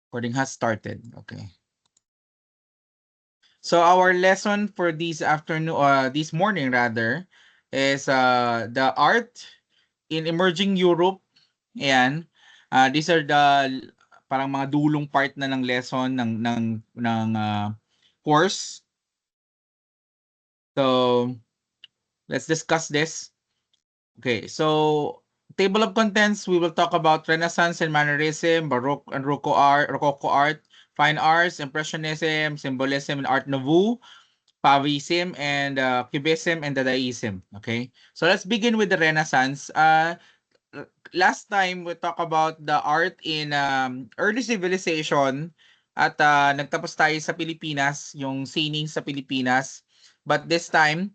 Recording has started. Okay. So our lesson for this afternoon, this morning rather, is the art in emerging Europe. Ayan. These are the parang mga dulong part na ng lesson ng course. So let's discuss this. Okay, so table of contents, we will talk about Renaissance and Mannerism, Baroque and Rococo art, Fine Arts, Impressionism, Symbolism, and Art Nouveau, Fauvism, and Cubism, and Dadaism. Okay, so let's begin with the Renaissance. Last time we talked about the art in early civilization at nagtapos tayo sa Pilipinas, yung sining sa Pilipinas. But this time,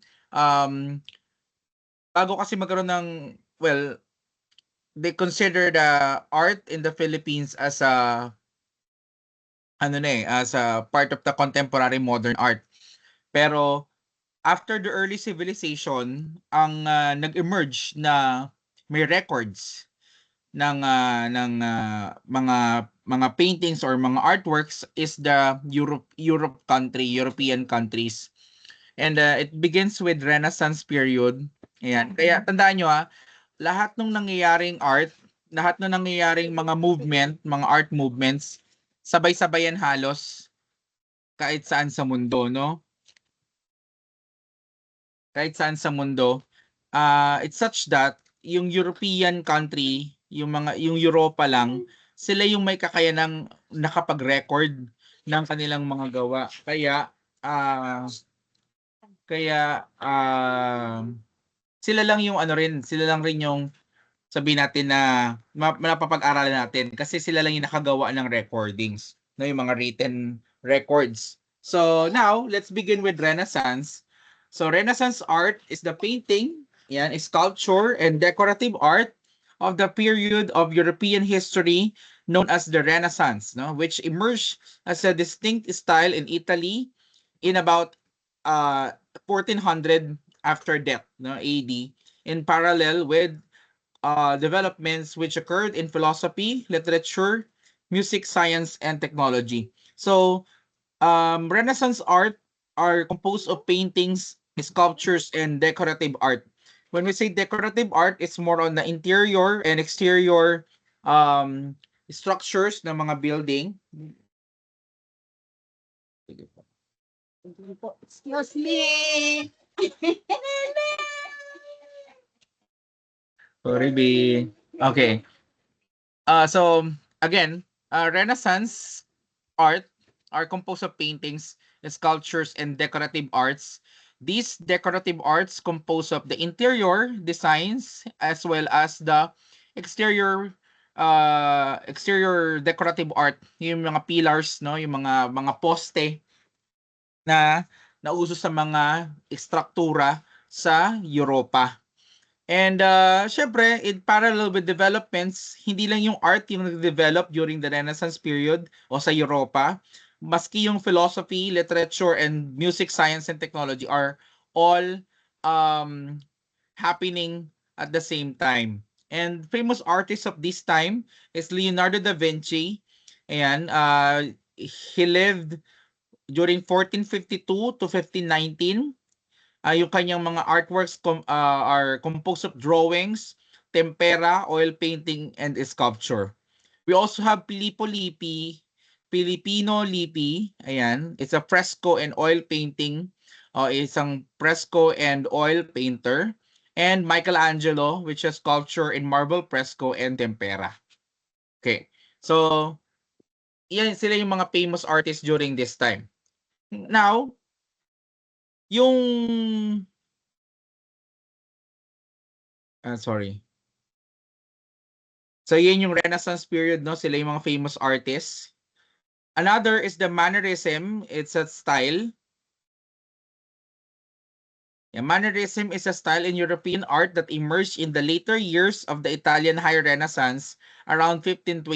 bago kasi magkaroon ng, well, they consider the art in the Philippines as a as a part of the contemporary modern art. Pero after the early civilization, ang nag-emerge na may records ng mga paintings or mga artworks is the European countries. And it begins with Renaissance period. Ayan. Kaya tandaan nyo lahat ng nangyayaring art, lahat ng nangyayaring mga movement, mga art movements, sabay-sabayan halos kahit saan sa mundo, no? Kahit saan sa mundo. It's such that yung European country, yung Europa lang, sila yung may kakayanang nakapag-record ng kanilang mga gawa. Kaya sila lang yung sila lang rin yung sabihin natin na napapag-aralan natin kasi sila lang yung nakagawa ng recordings, no, yung mga written records. So now, let's begin with Renaissance. So Renaissance art is the painting, sculpture, and decorative art of the period of European history known as the Renaissance, no, which emerged as a distinct style in Italy in about 1400 after death, no, AD, in parallel with developments which occurred in philosophy, literature, music, science, and technology. So, Renaissance art are composed of paintings, sculptures, and decorative art. When we say decorative art, it's more on the interior and exterior structures ng mga building. Excuse me. Sorry, B. Okay. So again, Renaissance art are composed of paintings, sculptures, and decorative arts. These decorative arts compose of the interior designs as well as the exterior exterior decorative art, yung mga pillars, no, yung mga poste na nauso sa mga ekstruktura sa Europa. And syempre, in parallel with developments, hindi lang yung art yung nag-develop during the Renaissance period o sa Europa, maski yung philosophy, literature, and music, science, and technology are all happening at the same time. And famous artists of this time is Leonardo da Vinci. Ayan, he lived during 1452 to 1519. Yung kanyang mga artworks are composed of drawings, tempera, oil painting, and sculpture. We also have Filippo Lippi, Filipino Lippi. Ayan, it's a fresco and oil painting. Isang fresco and oil painter. And Michelangelo, which is sculpture in marble, fresco, and tempera. Okay, so yan sila yung mga famous artists during this time. Now, yung sorry. So yan yung Renaissance period, no? Sila yung mga famous artists. Another is the Mannerism. It's a style. Mannerism is a style in European art that emerged in the later years of the Italian High Renaissance around 1520,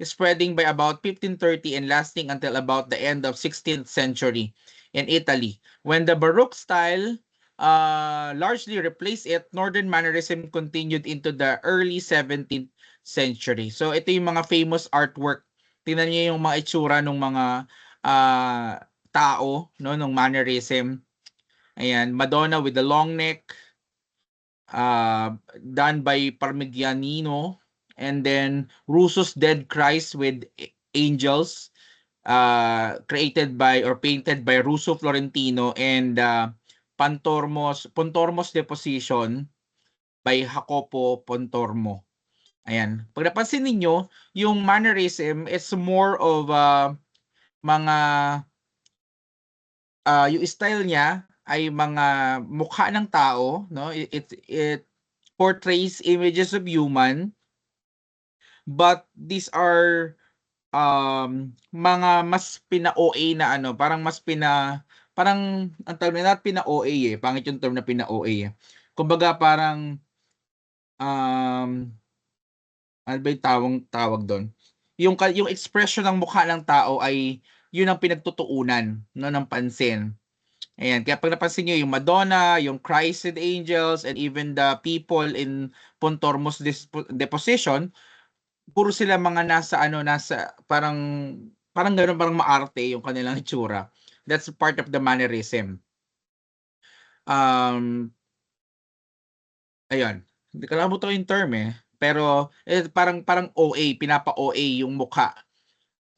spreading by about 1530 and lasting until about the end of 16th century in Italy. When the Baroque style largely replaced it, Northern Mannerism continued into the early 17th century. So ito yung mga famous artwork Tingnan niyo yung mga itsura ng mga tao, no, nung mannerism. Ayan, Madonna with the long neck, done by Parmigianino, and then Russo's Dead Christ with angels, created by or painted by Russo Florentino, and Pontormo's Deposition by Jacopo Pontormo. Ayan. Pag napansin ninyo, yung mannerism is more of mga yung style niya ay mga mukha ng tao, no? It portrays images of human, but these are mga mas pina-OA na ano, parang ang term na pina-OA pangit yung term na pina-OA eh. Kumbaga parang ano ba yung tawag doon? Yung expression ng mukha ng tao ay yun ang pinagtutuunan, no, ng pansin. Ayan, kaya pag napansin niyo yung Madonna, yung Christ and Angels, and even the people in Pontormo's Deposition, puro sila mga nasa parang gano'n, parang maarte yung kanilang itsura. That's part of the mannerism. Ayun, nakalimutan ko yung term pero parang OA, pinapa-OA yung mukha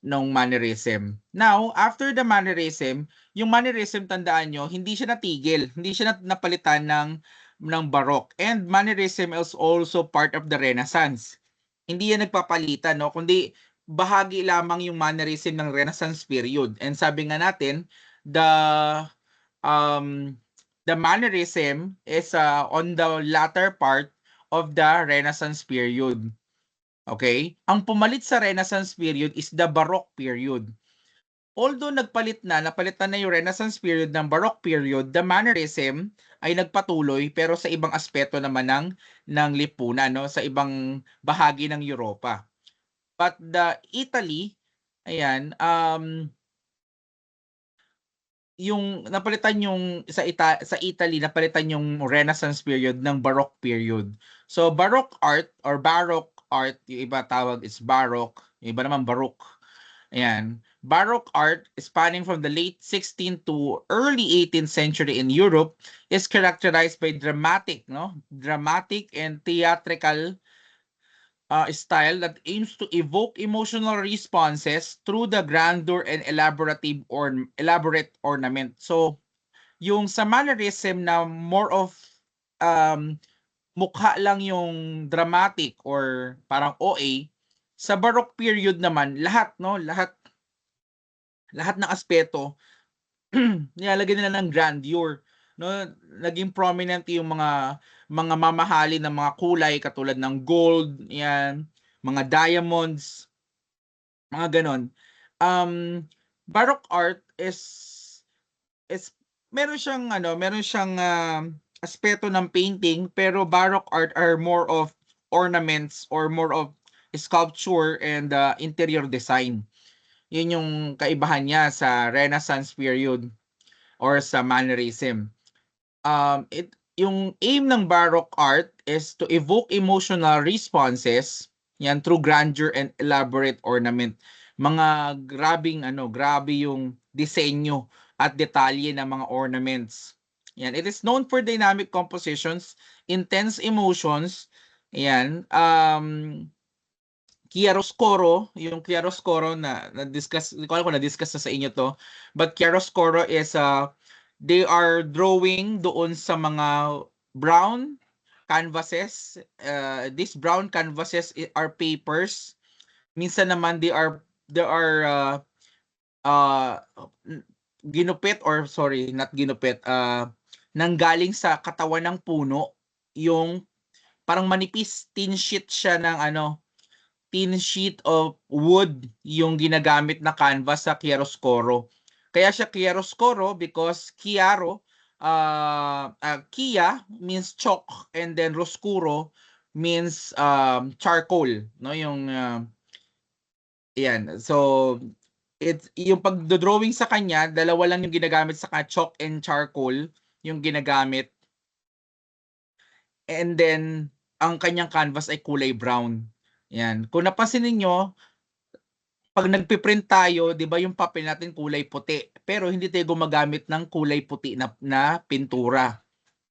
nung mannerism. Now, after the mannerism, yung mannerism tandaan nyo, hindi siya natigil, hindi siya napalitan ng Baroque. And mannerism is also part of the Renaissance. Hindi yan nagpapalitan, no? Kundi bahagi lamang yung mannerism ng Renaissance period. And sabi nga natin, the mannerism is on the latter part of the Renaissance period. Okay? Ang pumalit sa Renaissance period is the Baroque period. Although napalitan na yung Renaissance period ng Baroque period, the mannerism ay nagpatuloy pero sa ibang aspeto naman ng lipunan, no, sa ibang bahagi ng Europa. But the Italy, ayan, yung napalitan yung sa Italy napalitan yung Renaissance period ng Baroque period. So Baroque art or Baroque art, yung iba tawag is Baroque, yung iba naman Baroque. Ayan. Baroque art spanning from the late 16th to early 18th century in Europe is characterized by dramatic and theatrical style that aims to evoke emotional responses through the grandeur and elaborate ornament. So, yung sa mannerism na more of mukha lang yung dramatic or parang OA, sa Baroque period naman lahat ng aspeto nilalagyan nila ng grandeur, no? Naging prominent yung mga mamahalin na mga kulay katulad ng gold, yan, mga diamonds, mga ganon. Baroque art is meron siyang aspeto ng painting, pero Baroque art are more of ornaments or more of sculpture and interior design. Yun yung kaibahan niya sa Renaissance period or sa mannerism. Yung aim ng Baroque art is to evoke emotional responses yan through grandeur and elaborate ornament. Mga grabe yung disenyo at detalye ng mga ornaments. Yan, it is known for dynamic compositions, intense emotions. Yan, chiaroscuro, yung chiaroscuro na-discuss, hindi ko alam kung na-discuss na sa inyo to, but chiaroscuro is they are drawing doon sa mga brown canvases. These brown canvases are papers. Minsan naman they are ginupit, or sorry, not ginupit, nanggaling sa katawan ng puno, yung parang manipis, tin sheet siya ng tin sheet of wood yung ginagamit na canvas sa chiaroscuro. Kaya siya chiaroscuro because chiaro, chia means chalk, and then roscuro means charcoal, no, yung yan. So yung pagdo-drawing sa kanya, dalawa lang yung ginagamit sa chalk and charcoal yung ginagamit. And then ang kanyang canvas ay kulay brown. Yan. Kung napansin niyo, pag nagpiprint tayo, 'di ba yung papel natin kulay puti, pero hindi tayo gumagamit ng kulay puti na pintura.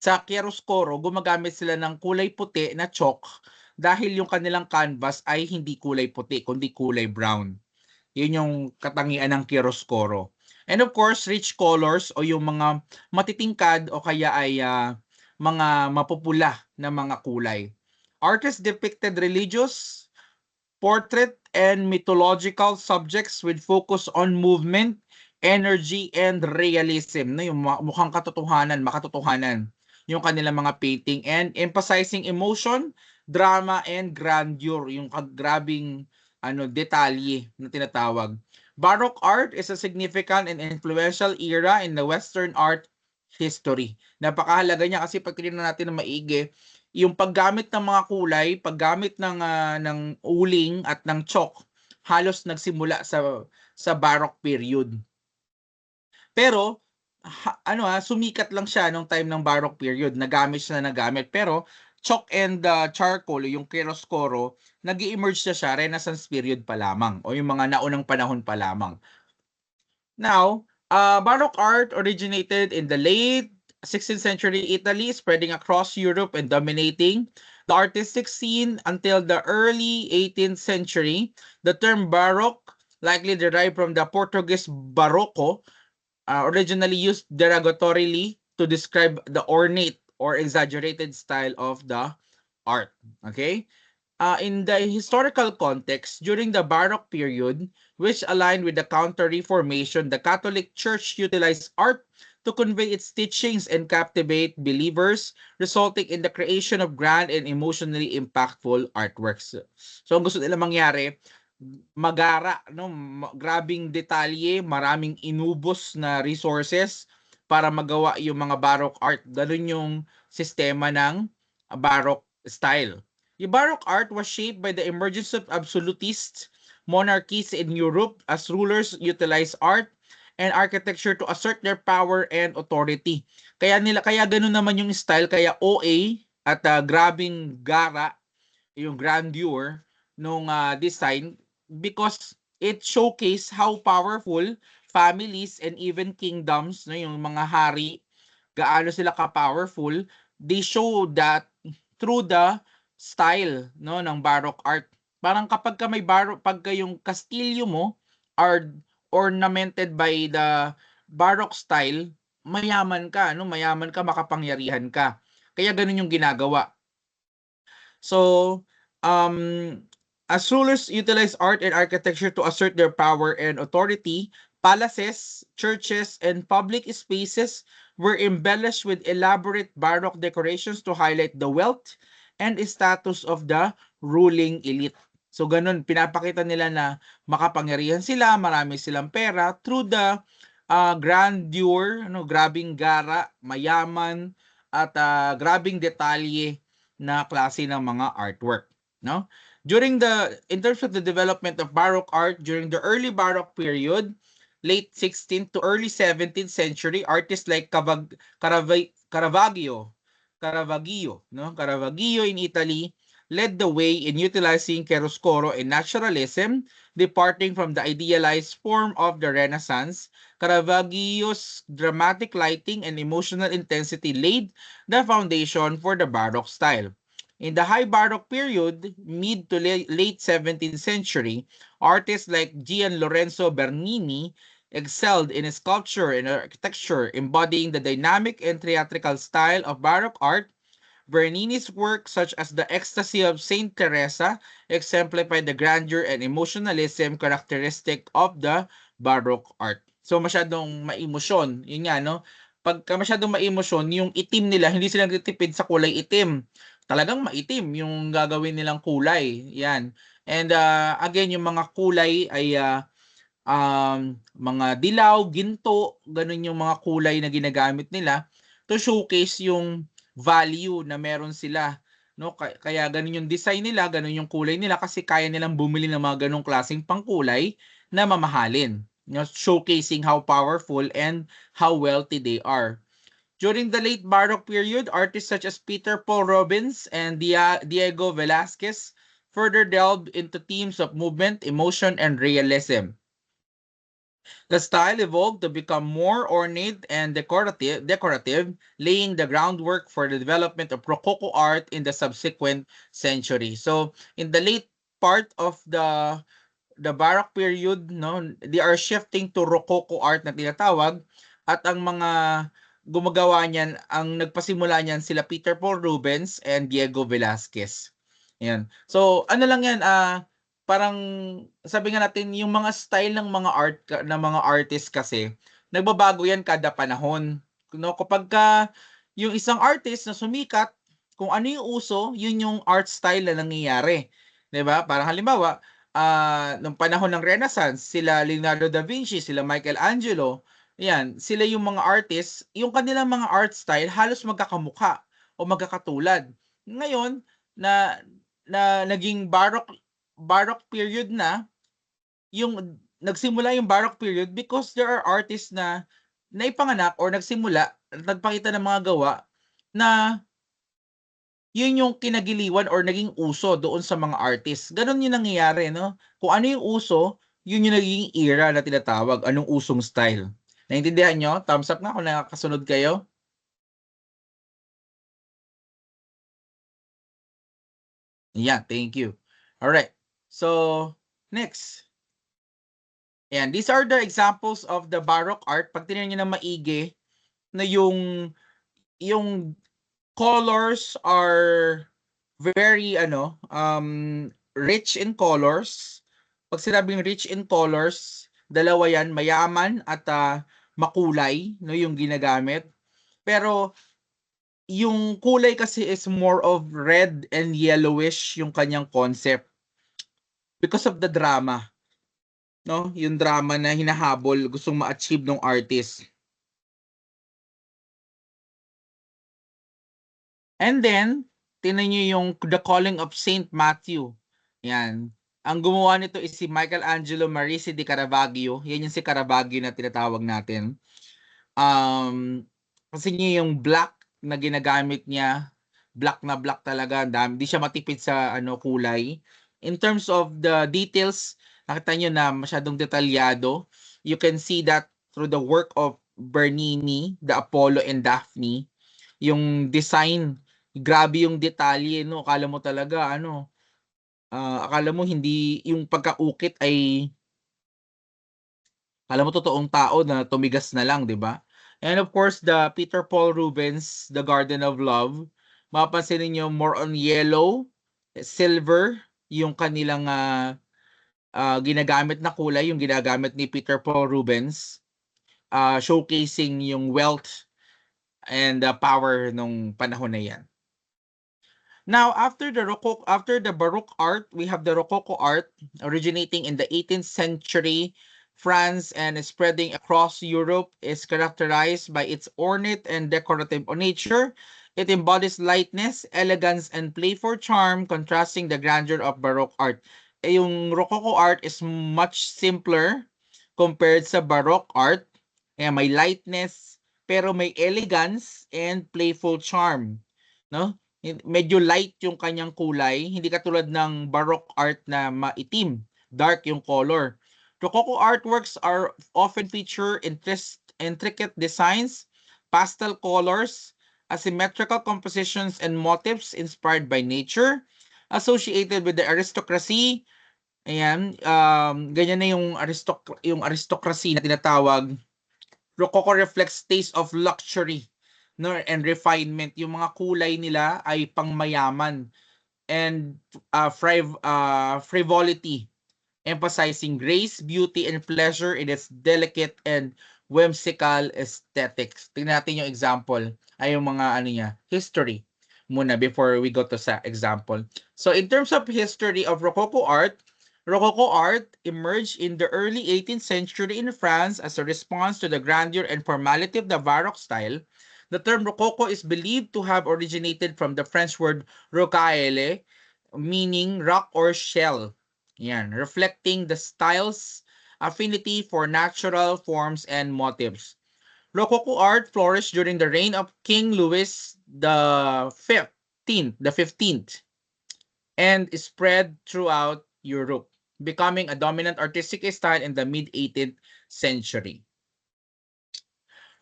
Sa chiaroscuro, gumagamit sila ng kulay puti na chalk dahil yung kanilang canvas ay hindi kulay puti kundi kulay brown. Yun yung katangian ng chiaroscuro. And of course, rich colors o yung mga matitingkad o kaya ay mga mapupula na mga kulay. Artists depicted religious, portrait, and mythological subjects with focus on movement, energy, and realism. No, yung mukhang katotohanan, makatotohanan yung kanilang mga painting, and emphasizing emotion, drama, and grandeur, yung grabing detalye na tinatawag. Baroque art is a significant and influential era in the Western art history. Napakahalaga niya kasi pag tinignan natin ng maigi, yung paggamit ng mga kulay, paggamit ng uling at ng chalk, halos nagsimula sa Baroque period. Pero sumikat lang siya nung time ng Baroque period, nagamit siya na nagamit. Pero chalk and charcoal, yung chiaroscuro, nag-emerge na siya Renaissance period pa lamang o yung mga naunang panahon pa lamang. Now, Baroque art originated in the late 16th century Italy, spreading across Europe and dominating the artistic scene until the early 18th century. The term Baroque likely derived from the Portuguese Barroco, originally used derogatorily to describe the ornate or exaggerated style of the art. Okay? In the historical context, during the Baroque period, which aligned with the Counter-Reformation, the Catholic Church utilized art to convey its teachings and captivate believers, resulting in the creation of grand and emotionally impactful artworks. So, ang gusto nila mangyari, magara, no? Grabing detalye, maraming inubos na resources para magawa yung mga Baroque art. Ganun yung sistema ng Baroque style. The Baroque art was shaped by the emergence of absolutist monarchies in Europe as rulers utilized art and architecture to assert their power and authority. Kaya ganun naman yung style, kaya OA at grabing gara, yung grandeur nung design, because it showcase how powerful families and even kingdoms, no, yung mga hari, gaano sila ka-powerful. They show that through the style, no, ng Baroque art. Parang kapag ka may pagka yung kastilyo mo are ornamented by the Baroque style, mayaman ka, no? Mayaman ka, makapangyarihan ka. Kaya ganun yung ginagawa. So, as rulers utilize art and architecture to assert their power and authority, palaces, churches, and public spaces were embellished with elaborate Baroque decorations to highlight the wealth and status of the ruling elite. So ganun, pinapakita nila na makapangyarihan sila, marami silang pera through the grandeur, grabing gara, mayaman, at grabing detalye na klase ng mga artwork, no? In terms of the development of Baroque art during the early Baroque period, late 16th to early 17th century, artists like Caravaggio, Caravaggio in Italy led the way in utilizing chiaroscuro and naturalism, departing from the idealized form of the Renaissance. Caravaggio's dramatic lighting and emotional intensity laid the foundation for the Baroque style. In the High Baroque period, mid to late 17th century, artists like Gian Lorenzo Bernini excelled in sculpture and architecture, embodying the dynamic and theatrical style of Baroque art. Bernini's work, such as The Ecstasy of Saint Teresa, exemplified the grandeur and emotionalism characteristic of the Baroque art. So masyadong maemosyon. Yun nga, no? Pagka masyadong maemosyon, yung itim nila, hindi sila nagtitipid sa kulay itim. Talagang maitim yung gagawin nilang kulay. Yan. And again, yung mga kulay ay mga dilaw, ginto, ganun yung mga kulay na ginagamit nila to showcase yung value na meron sila, no? Kaya ganun yung design nila, ganun yung kulay nila kasi kaya nilang bumili ng mga ganung klaseng pangkulay na mamahalin, showcasing how powerful and how wealthy they are. During the late Baroque period, artists such as Peter Paul Rubens and Diego Velázquez further delved into themes of movement, emotion, and realism. The style evolved to become more ornate and decorative, laying the groundwork for the development of Rococo art in the subsequent century. So, in the late part of the Baroque period, no, they are shifting to Rococo art na tinatawag, at ang mga gumagawa niyan, ang nagpasimula niyan sila Peter Paul Rubens and Diego Velázquez. Yan. So, ano lang yan, parang sabi nga natin yung mga style ng mga mga artist kasi nagbabago yan kada panahon. No, kapag yung isang artist na sumikat, kung ano yung uso, yun yung art style na nangyayari. 'Di ba? Parang halimbawa, nung panahon ng Renaissance, sila Leonardo da Vinci, sila Michelangelo, yan, sila yung mga artists, yung kanilang mga art style halos magkakamukha o magkakatulad. Ngayon, na naging Baroque period na, yung nagsimula yung Baroque period because there are artists na naipanganak or nagsimula, nagpakita ng mga gawa na yun yung kinagiliwan or naging uso doon sa mga artists. Ganon yung nangyayari, no? Kung ano yung uso, yun yung naging era na tinatawag, anong usong style. Naintindihan nyo? Thumbs up nga kung nakakasunod kayo. Yeah, thank you. All right. So, next. Ayan, these are the examples of the Baroque art. Pag tinignan niyo na maigi, na yung colors are very rich in colors. Pag sinabing rich in colors, dalawa yan, mayaman at makulay, no, yung ginagamit. Pero yung kulay kasi is more of red and yellowish yung kanyang concept because of the drama, no? Yung drama na hinahabol, gustong ma-achieve ng artist. And then, tingnan nyo yung The Calling of Saint Matthew. Yan. Ang gumawa nito is si Michelangelo Merisi di Caravaggio. Yan yung si Caravaggio na tinatawag natin. Kasi niya yung black na ginagamit niya, black na black talaga, hindi siya matipid sa kulay. In terms of the details, nakita niyo na masyadong detalyado. You can see that through the work of Bernini, the Apollo and Daphne. Yung design, grabe yung detalye, no? Akala mo talaga akala mo hindi yung pagkaukit ay alam mo totoong tao na tumigas na lang, 'di ba? And of course, the Peter Paul Rubens, The Garden of Love, mapapansin niyo more on yellow, silver, yung kanilang ginagamit na kulay, yung ginagamit ni Peter Paul Rubens, showcasing yung wealth and power nung panahon na 'yan. Now, after the Baroque art, we have the Rococo art originating in the 18th century. France and spreading across Europe is characterized by its ornate and decorative nature. It embodies lightness, elegance, and playful charm, contrasting the grandeur of Baroque art. Yung Rococo art is much simpler compared sa Baroque art. May lightness, pero may elegance and playful charm. No? Medyo light yung kanyang kulay, hindi katulad ng Baroque art na maitim, dark yung color. Rococo artworks are often feature intricate designs, pastel colors, asymmetrical compositions, and motifs inspired by nature, associated with the aristocracy. Ayan, ganyan na yung aristocracy na tinatawag. Rococo reflects taste of luxury, no, and refinement. Yung mga kulay nila ay pangmayaman and frivolity, emphasizing grace, beauty, and pleasure in its delicate and whimsical aesthetics. Tingnan natin yung example ay yung mga history muna before we go to sa example. So in terms of history of Rococo art emerged in the early 18th century in France as a response to the grandeur and formality of the Baroque style. The term Rococo is believed to have originated from the French word rocaille, meaning rock or shell. Yan, reflecting the style's affinity for natural forms and motifs. Rococo art flourished during the reign of King Louis the 15th. and spread throughout Europe, becoming a dominant artistic style in the mid-18th century.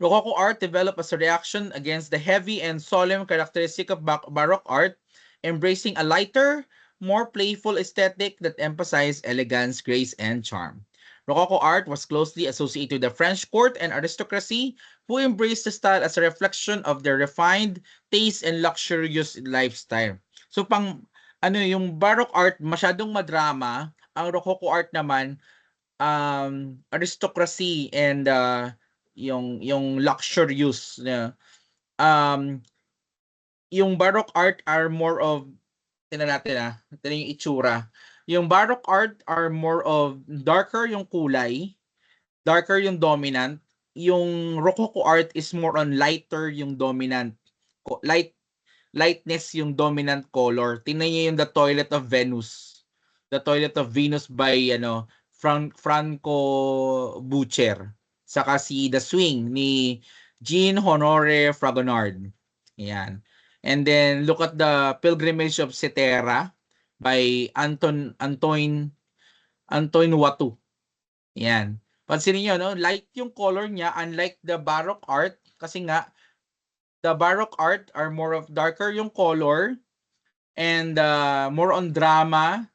Rococo art developed as a reaction against the heavy and solemn characteristic of Baroque art, embracing a lighter, more playful aesthetic that emphasized elegance, grace, and charm. Rococo art was closely associated with the French court and aristocracy, who embraced the style as a reflection of their refined taste and luxurious lifestyle. So yung Baroque art masyadong madrama, ang Rococo art naman aristocracy and yung luxurious na yung Baroque art are more of tingnan natin ito yung itsura. Yung Baroque art are more of darker yung kulay, darker yung dominant. Yung Rococo art is more on lighter yung dominant. Lightness yung dominant color. Tingnan niyo yung The Toilet of Venus. The Toilet of Venus by Franco Butcher. Saka si The Swing ni Jean Honore Fragonard. Ayan. And then look at the Pilgrimage of Cetera by Antoine Watteau. Ayan. Pansinin niyo no, light yung color niya unlike the Baroque art kasi nga the Baroque art are more of darker yung color and more on drama.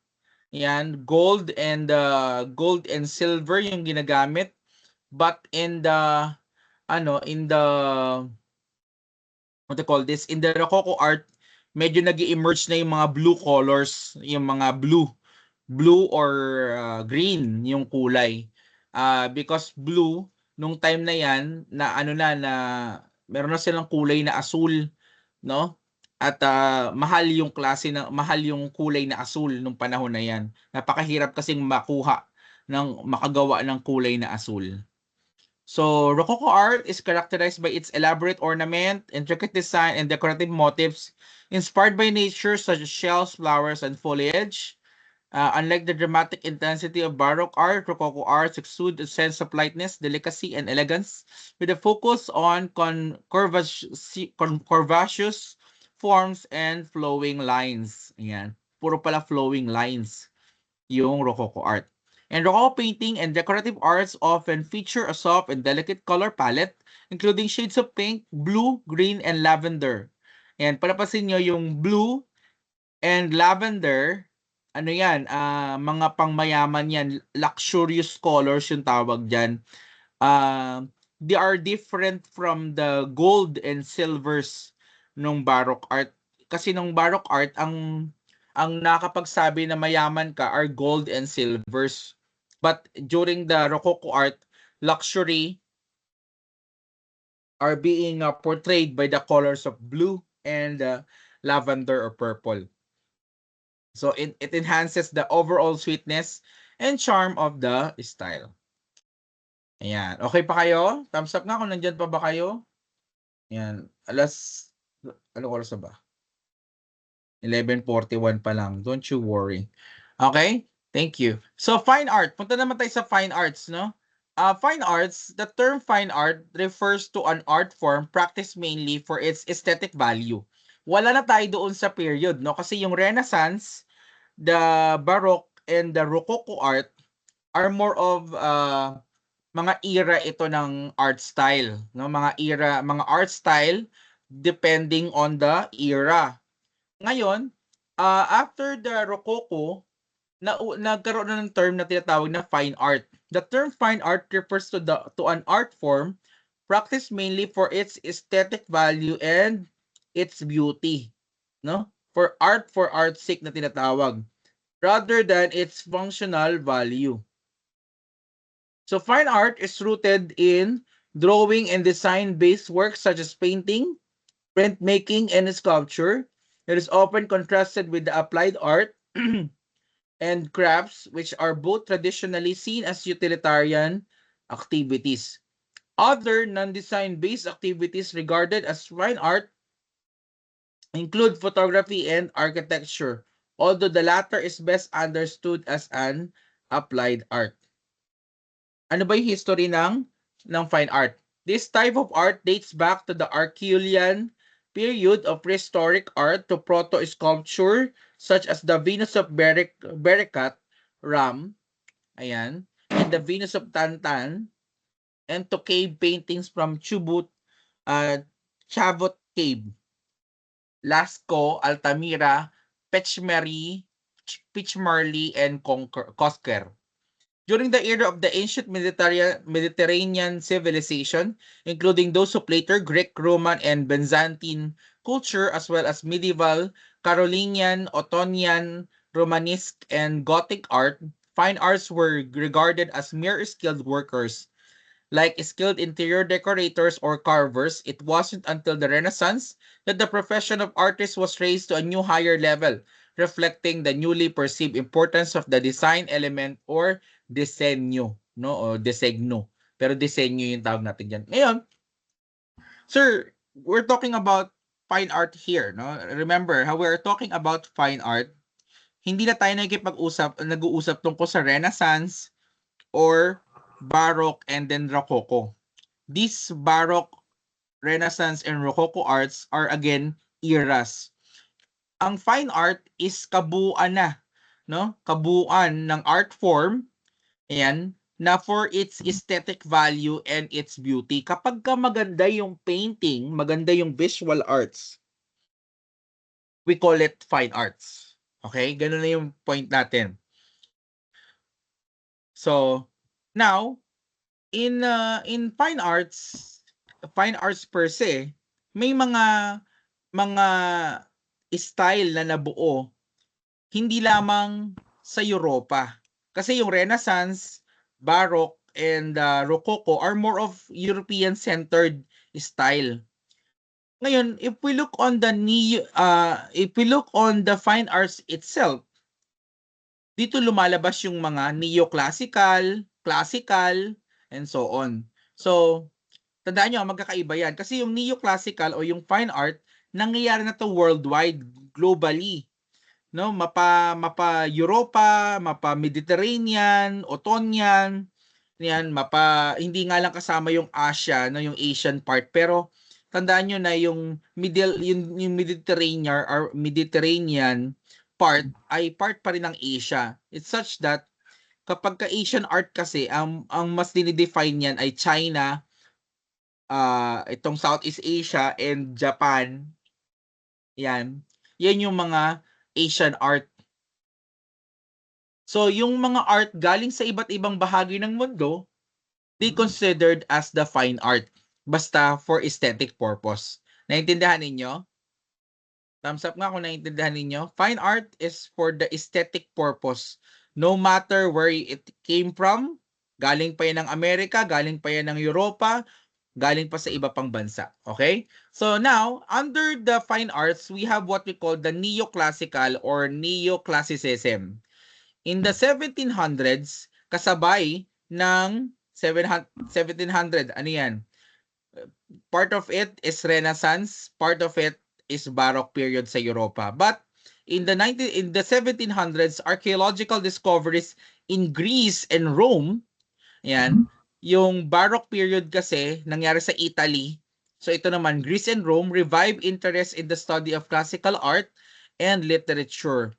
Yan, gold and silver yung ginagamit. But in the what to call this? In the Rococo art, medyo nag-emerge na yung mga blue colors, yung mga blue or green yung kulay. Because blue nung time na yan na meron na silang kulay na asul, no? At mahal yung kulay na asul nung panahon na yan. Napakahirap kasing makagawa ng kulay na asul. So, Rococo art is characterized by its elaborate ornament, intricate design, and decorative motifs inspired by nature such as shells, flowers, and foliage. Unlike the dramatic intensity of Baroque art, Rococo art exudes a sense of lightness, delicacy, and elegance, with a focus on curvaceous forms and flowing lines. Ayan. Puro pala flowing lines yung Rococo art. And Rococo painting and decorative arts often feature a soft and delicate color palette, including shades of pink, blue, green, and lavender. And palapasin nyo yung blue and lavender, mga pangmayaman yan, luxurious colors yung tawag dyan. They are different from the gold and silvers nung Baroque art. Kasi nung Baroque art, ang nakapagsabi na mayaman ka are gold and silvers. But during the Rococo art, luxury are being portrayed by the colors of blue and lavender or purple. So it enhances the overall sweetness and charm of the style. Ayan. Okay pa kayo? Thumbs up nga kung nandyan pa ba kayo. Ayan. Ano oras na ba? 11:41 pa lang. Don't you worry. Okay? Thank you. So fine art. Punta naman tayo sa fine arts, no? Fine arts, the term fine art refers to an art form practiced mainly for its aesthetic value. Wala na tayo doon sa period, no? Kasi yung Renaissance, the Baroque, and the Rococo art are more of mga era ito ng art style, no? Mga art style depending on the era. Ngayon, after the Rococo, nagkaroon na ng term na tinatawag na fine art. The term fine art refers to an art form practiced mainly for its aesthetic value and its beauty, no? For art's sake na tinatawag, rather than its functional value. So fine art is rooted in drawing and design-based works such as painting, printmaking, and sculpture. It is often contrasted with the applied art and crafts, which are both traditionally seen as utilitarian activities. Other non-design-based activities regarded as fine art include photography and architecture, although the latter is best understood as an applied art. Ano ba yung history ng fine art? This type of art dates back to the Archeolian period of prehistoric art to proto-sculpture such as the Venus of Berekat, Ram, ayan, and the Venus of Tantan, and to cave paintings from Chubut, Chavot Cave, Lascaux, Altamira, Pechmerli, and Kosker. During the era of the ancient Mediterranean civilization, including those of later Greek, Roman, and Byzantine culture, as well as medieval, Carolingian, Ottonian, Romanesque, and Gothic art, fine arts were regarded as mere skilled workers. Like skilled interior decorators or carvers, it wasn't until the Renaissance that the profession of artist was raised to a new higher level, reflecting the newly perceived importance of the design element or disenyo, no? O desegno. Pero disenyo yung tawag natin dyan. Ngayon, sir, we're talking about fine art here, no? Remember, how we're talking about fine art, hindi na tayo nag-uusap tungkol sa Renaissance or Baroque and then Rococo. These Baroque, Renaissance, and Rococo arts are again eras. Ang fine art is kabuuan na, no? Kabuuan ng art form, ayan, na for its aesthetic value and its beauty. Kapag ka maganda yung painting, maganda yung visual arts, we call it fine arts. Okay? Ganun na yung point natin. So, now, in fine arts per se, may mga style na nabuo hindi lamang sa Europa. Kasi yung Renaissance, Baroque, and Rococo are more of European-centered style. Ngayon, if we look on the fine arts itself, dito lumalabas yung mga neoclassical, classical, and so on. So, tandaan nyo, magkakaiba yan. Kasi yung neoclassical o yung fine art, nangyayari na to worldwide, globally. No, mapa Europa, mapa Mediterranean, Ottonian, yan, hindi nga lang kasama yung Asia, no, yung Asian part, pero tandaan niyo na yung yung Mediterranean part ay part pa rin ng Asia. It's such that kapag ka Asian art kasi ang mas dinidefine niyan ay China, itong Southeast Asia and Japan. Yan. Yan yung mga Asian art. So, yung mga art galing sa iba't ibang bahagi ng mundo, they considered as the fine art. Basta for aesthetic purpose. Naintindihan ninyo? Thumbs up nga kung naintindihan ninyo. Fine art is for the aesthetic purpose. No matter where it came from, galing pa yan ng Amerika, galing pa yan ng Europa, galing pa sa iba pang bansa. Okay? So now, under the fine arts, we have what we call the neoclassical or neoclassicism. In the 1700s, kasabay ng 1700, ano yan? Part of it is Renaissance, part of it is Baroque period sa Europa. But in the 1700s, archaeological discoveries in Greece and Rome, yan, yung Baroque period kasi nangyari sa Italy. So ito naman, Greece and Rome revive interest in the study of classical art and literature.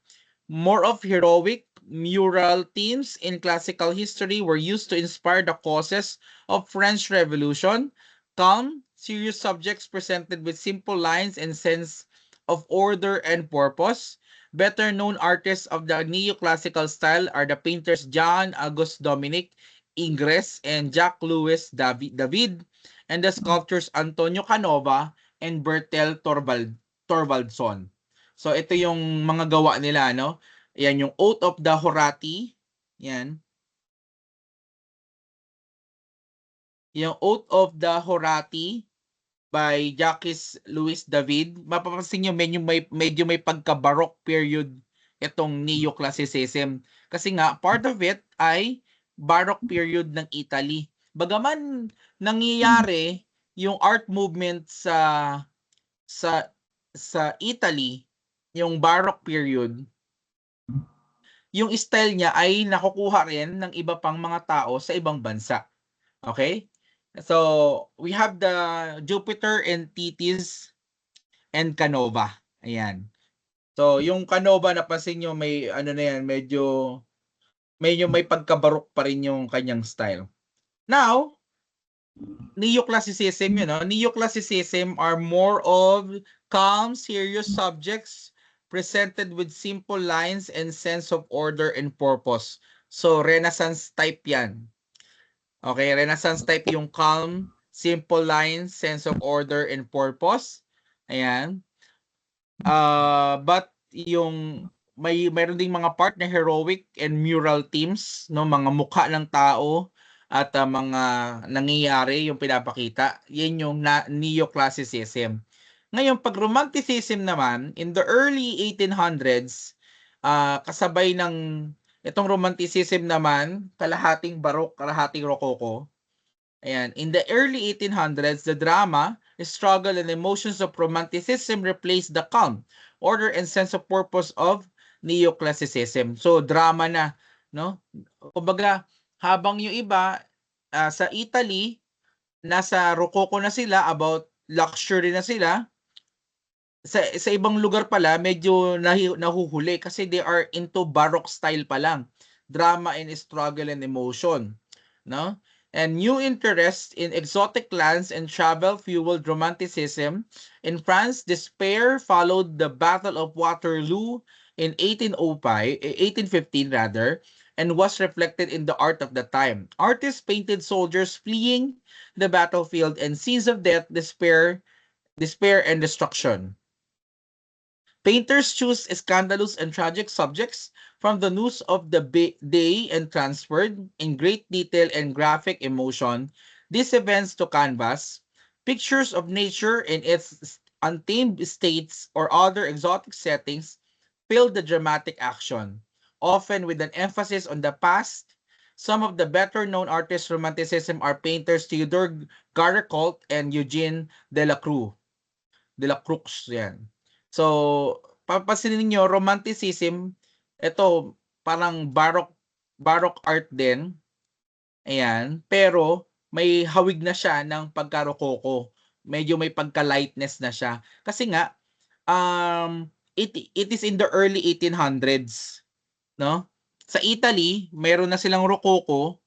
More of heroic mural themes in classical history were used to inspire the causes of French Revolution. Calm, serious subjects presented with simple lines and sense of order and purpose. Better known artists of the neoclassical style are the painters Jean-Auguste Dominique Ingres and Jacques-Louis David, and the sculptors Antonio Canova and Bertel Thorvaldson. So ito yung mga gawa nila, no? Yan yung Oath of the Horati. Yan. Yung Oath of the Horati by Jacques-Louis David. Mapapansin nyo medyo may pagka-Baroque period itong neoclassicism. Kasi nga, part of it ay Baroque period ng Italy. Bagaman nangyayari yung art movement sa Italy, yung Baroque period, yung style niya ay nakukuha rin ng iba pang mga tao sa ibang bansa. Okay? So, we have the Jupiter and Thetis and Canova. Ayan. So, yung Canova, napansin nyo, may ano na yan, medyo may pagkabarok pa rin yung kanyang style. Now, neoclassicism, neoclassicism are more of calm, serious subjects presented with simple lines and sense of order and purpose. So, Renaissance type yan. Okay, Renaissance type yung calm, simple lines, sense of order and purpose. Ayan. But yung mayroon ding mga part na heroic and mural themes, no, mga mukha ng tao at mga nangyayari yung pinapakita. Yan yung neoclassicism. Ngayon, pag romanticism naman, in the early 1800s, kasabay ng itong romanticism naman, kalahating Baroque, kalahating Rococo. Ayan, in the early 1800s, the drama, struggle, and emotions of romanticism replaced the calm, order, and sense of purpose of neoclassicism. So, drama na, no? Kumbaga, habang yung iba sa Italy, nasa Rococo na sila, about luxury na sila, sa ibang lugar pala, medyo nahuhuli kasi they are into Baroque style pa lang. Drama and struggle and emotion, no? And new interest in exotic lands and travel fueled romanticism. In France, despair followed the Battle of Waterloo in 1815 rather, and was reflected in the art of the time. Artists painted soldiers fleeing the battlefield and scenes of death, despair, and destruction. Painters choose scandalous and tragic subjects from the news of the day and transferred in great detail and graphic emotion these events to canvas. Pictures of nature in its untamed states or other exotic settings fill the dramatic action, often with an emphasis on the past. Some of the better-known artists' romanticism are painters Theodore Géricault and Eugene Delacroix. Yan. So, papansinin niyo, romanticism, ito, parang Baroque art din. Ayan. Pero, may hawig na siya ng pagka-Rococo. Medyo may pagka-lightness na siya. Kasi nga, it is in the early 1800s. No? Sa Italy, mayroon na silang Rococo.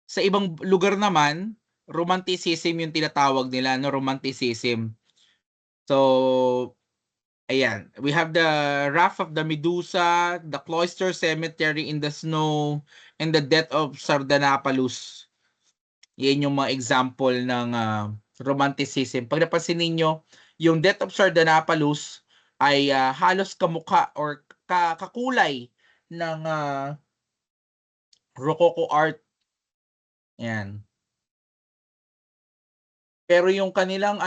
Sa ibang lugar naman, romanticism yung tinatawag nila, no? Romanticism. So, ayan. We have the Raft of the Medusa, the Cloister Cemetery in the Snow, and the Death of Sardanapalus. Yan yung mga example ng romanticism. Pag napansin ninyo, yung Death of Sardanapalus ay halos kamukha or kakulay ng Rococo art. Yan. Pero yung kanilang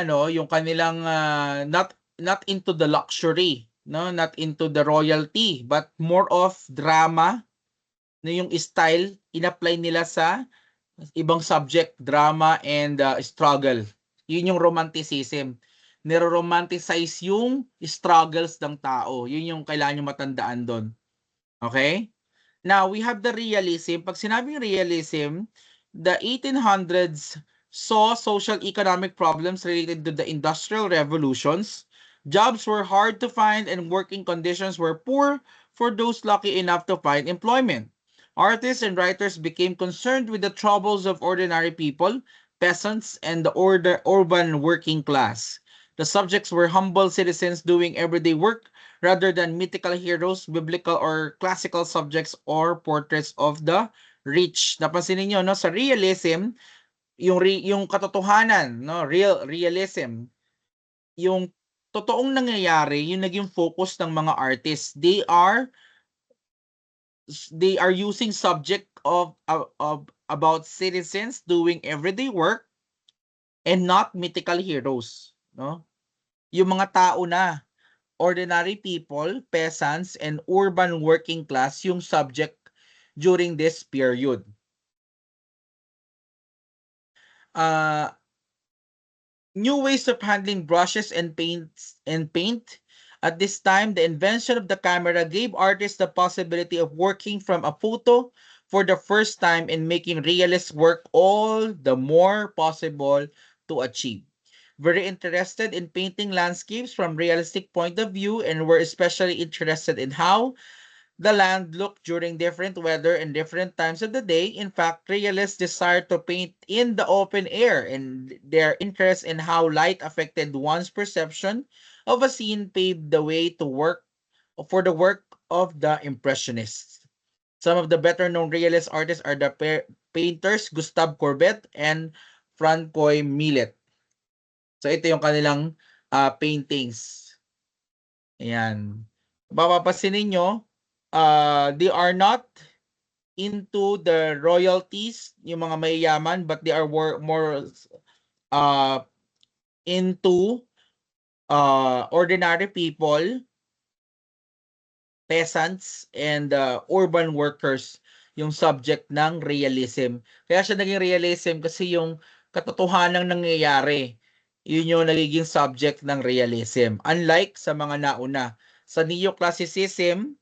not into the luxury, no, not into the royalty, but more of drama, no, yung style in-apply nila sa ibang subject, drama and struggle. Yun yung romanticism. Niro-romanticize yung struggles ng tao. Yun yung kailangan nyo matandaan doon. Okay? Now, we have the realism. Pag sinabing realism, the 1800s saw social economic problems related to the industrial revolutions. Jobs were hard to find and working conditions were poor for those lucky enough to find employment. Artists and writers became concerned with the troubles of ordinary people, peasants, and the urban working class. The subjects were humble citizens doing everyday work rather than mythical heroes, biblical or classical subjects, or portraits of the rich. Napansin niyo, no, sa realism, yung katotohanan, no, realism, yung totoong nangyayari, yung naging focus ng mga artists. They are using subject of about citizens doing everyday work and not mythical heroes, no? Yung mga tao na ordinary people, peasants, and urban working class yung subject during this period. New ways of handling brushes and paint. At this time, the invention of the camera gave artists the possibility of working from a photo for the first time and making realist work all the more possible to achieve. very interested in painting landscapes from realistic point of view and were especially interested in how the land looked during different weather and different times of the day. In fact, realists desired to paint in the open air, and their interest in how light affected one's perception of a scene paved the way to work for the work of the Impressionists. Some of the better-known realist artists are the painters Gustave Courbet and Francois Millet. So ito yung kanilang paintings. Ayan. Mapapansin ninyo, they are not into the royalties, yung mga mayayaman, but they are more into ordinary people, peasants, and urban workers yung subject ng realism. Kaya siya naging realism kasi yung katotohanang nangyayari, yun yung nagiging subject ng realism. Unlike sa mga nauna. Sa neoclassicism,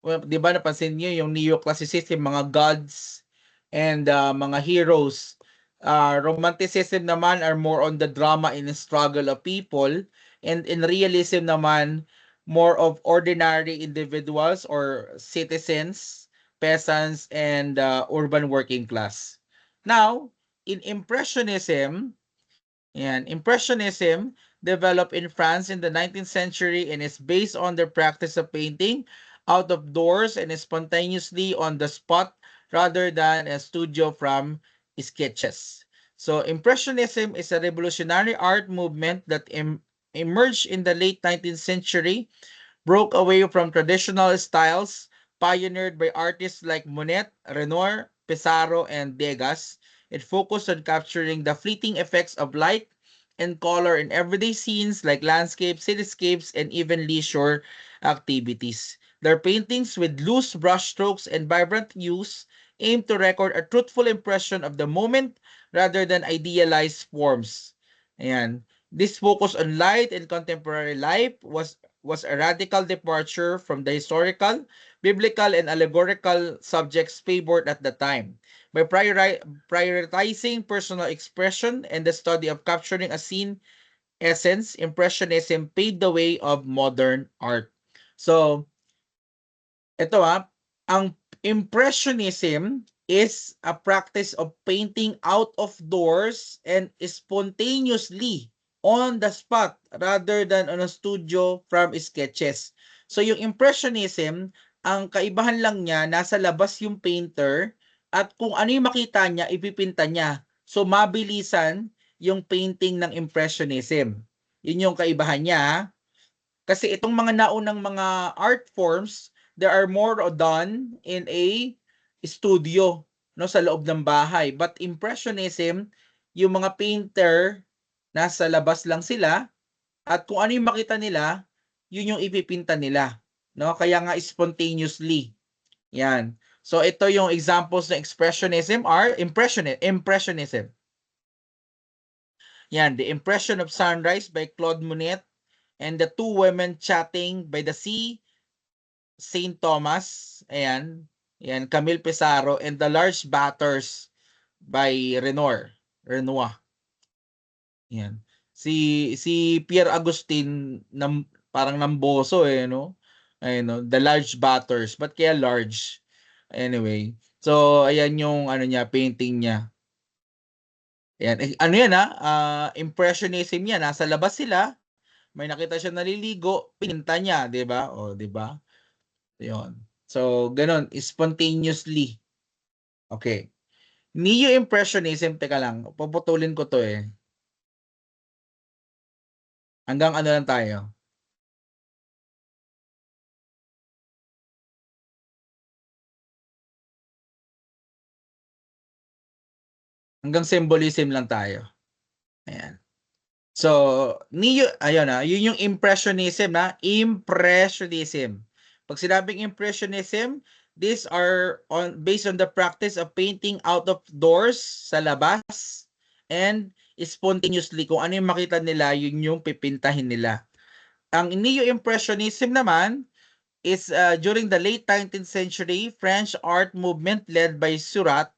well, di ba napansin niyo yung neoclassicism, mga gods and mga heroes. Romanticism naman are more on the drama and struggle of people, and in realism naman, more of ordinary individuals or citizens, peasants, and urban working class. Now, in Impressionism, Impressionism developed in France in the 19th century and is based on the practice of painting out of doors and spontaneously on the spot rather than a studio from sketches. So Impressionism is a revolutionary art movement that emerged in the late 19th century, broke away from traditional styles pioneered by artists like Monet, Renoir, Pissarro, and Degas. It focused on capturing the fleeting effects of light and color in everyday scenes like landscapes, cityscapes, and even leisure activities. Their paintings with loose brushstrokes and vibrant hues aim to record a truthful impression of the moment rather than idealized forms. Ayan. This focus on light and contemporary life was a radical departure from the historical, biblical, and allegorical subjects favored at the time. By prioritizing personal expression and the study of capturing a scene essence, Impressionism paved the way of modern art. So, ito ang Impressionism is a practice of painting out of doors and spontaneously on the spot rather than on a studio from sketches. So yung Impressionism, ang kaibahan lang niya, nasa labas yung painter at kung ano yung makita niya, ipipinta niya. So mabilisan yung painting ng Impressionism. Yun yung kaibahan niya. Kasi itong mga naunang mga art forms, there are more done in a studio, no, sa loob ng bahay. But Impressionism, yung mga painter, nasa labas lang sila at kung ano yung makita nila, yun yung ipipinta nila, no? Kaya nga spontaneously. Yan. So ito yung examples ng expressionism are impressionism. Yan, The Impression of Sunrise by Claude Monet and The Two Women Chatting by the Sea, St. Thomas, ayan, Camille Pissarro, and The Large Batters by Renoir. Yan. Si Pierre Agustin parang namboso no. Ayun no, The Large Batters. But kaya large? Anyway. So ayan yung ano niya, painting niya. Ayan. Ano yan impressionism yan. Nasa labas sila. May nakita siya naliligo, pininta niya, 'di ba? O 'di ba? 'Yon. So ganun, spontaneously. Okay. Neo-impressionism, teka lang, puputulin ko 'to Hanggang ano lang tayo? Hanggang symbolism lang tayo. Ayan. So, yun yung impressionism impressionism. Pag sinabing impressionism, these are based on the practice of painting out of doors, sa labas, and spontaneously. Kung ano yung makita nila, yun yung pipintahin nila. Ang neo-impressionism naman is during the late 19th century French art movement led by Seurat,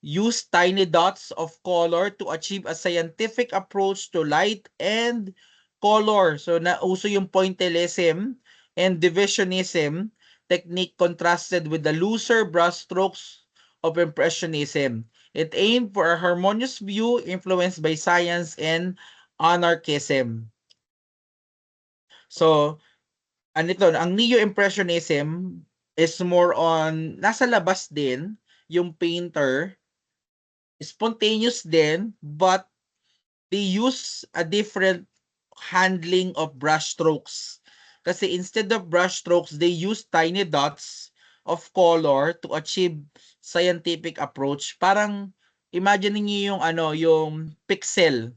use tiny dots of color to achieve a scientific approach to light and color. So nauso yung pointillism and divisionism technique contrasted with the looser brushstrokes of Impressionism. It aimed for a harmonious view influenced by science and anarchism. So, ang Neo-Impressionism is more on, nasa labas din, yung painter, spontaneous din, but they use a different handling of brush strokes. Kasi instead of brush strokes, they use tiny dots of color to achieve scientific approach. Parang imagine niyo yung yung pixel,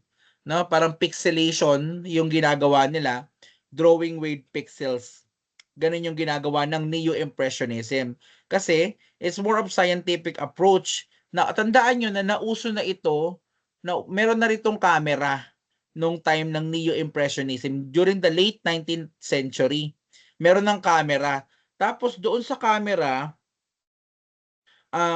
no? Parang pixelation yung ginagawa nila, drawing with pixels. Ganun yung ginagawa ng Neo-Impressionism. Kasi it's more of scientific approach. Na tandaan nyo na nauso na ito, na meron na ritong camera nung time ng Neo-Impressionism during the late 19th century. Meron ng camera. Tapos doon sa camera,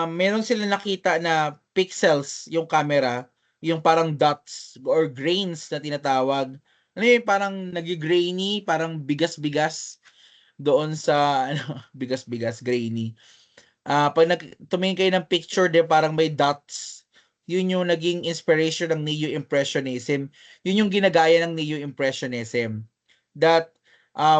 meron sila nakita na pixels yung camera, yung parang dots or grains na tinatawag. Ano yun, parang nagi-grainy, parang bigas-bigas doon sa bigas-bigas, grainy. Pag tumingin kayo ng picture, parang may dots. Yun yung naging inspiration ng Neo-Impressionism. Yun yung ginagaya ng Neo-Impressionism. That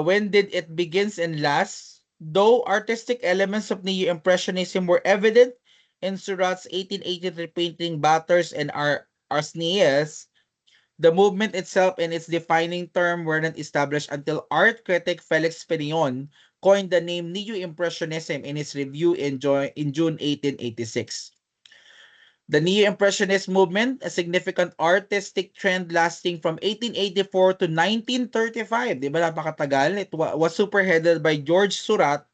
when did it begins and last? Though artistic elements of Neo-Impressionism were evident in Seurat's 1883 painting Batters and Arsenius, the movement itself and its defining term were not established until art critic Felix Pinion coined the name Neo-Impressionism in his review in June 1886. The Neo-Impressionist movement, a significant artistic trend lasting from 1884 to 1935, di ba napakatagal? It was superheaded by George Seurat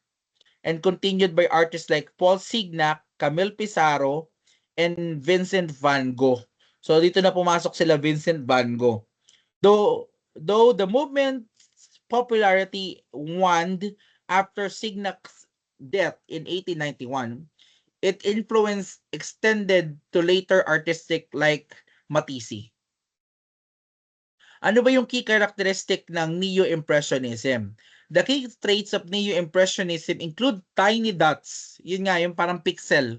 and continued by artists like Paul Signac, Camille Pissarro, and Vincent van Gogh. So dito na pumasok sila Vincent van Gogh. Though the movement's popularity waned after Signac's death in 1891, it influence extended to later artistic like Matisse. Ano ba yung key characteristic ng Neo-Impressionism? The key traits of Neo-Impressionism include tiny dots. Yun nga, yung parang pixel,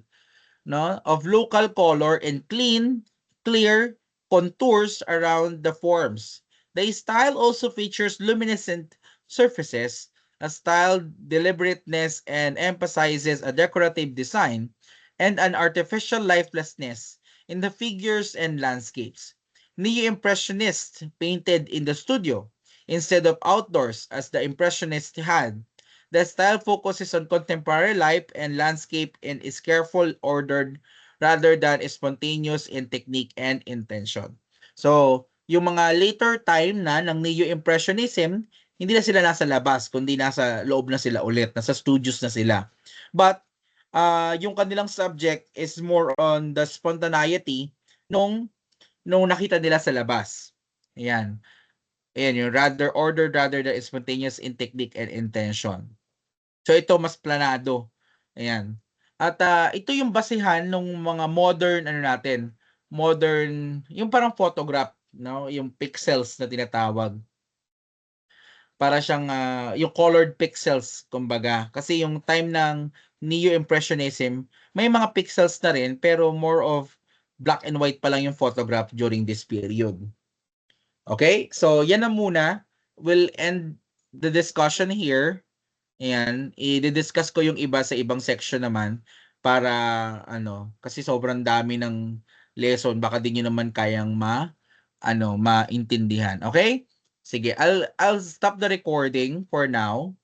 no, of local color and clear contours around the forms. The style also features luminescent surfaces, a style deliberateness and emphasizes a decorative design and an artificial lifelessness in the figures and landscapes. Neo-Impressionists painted in the studio instead of outdoors as the Impressionists had. The style focuses on contemporary life and landscape and is careful, ordered, rather than spontaneous in technique and intention. So, yung mga later time na ng Neo-Impressionism, hindi na sila nasa labas, kundi nasa loob na sila ulit, nasa studios na sila. But, yung kanilang subject is more on the spontaneity nung nakita nila sa labas. Ayan. Ayan, yung rather ordered rather than spontaneous in technique and intention. So ito mas planado. Ayan. At ito yung basehan ng mga modern modern, yung parang photograph, no, yung pixels na tinatawag. Para siyang yung colored pixels kumbaga. Kasi yung time ng Neo-Impressionism, may mga pixels na rin pero more of black and white pa lang yung photograph during this period. Okay? So, yan na muna. We'll end the discussion here. Ayan. I-discuss ko yung iba sa ibang section naman para, kasi sobrang dami ng lesson. Baka di nyo naman kayang maintindihan. Okay? Sige, I'll stop the recording for now.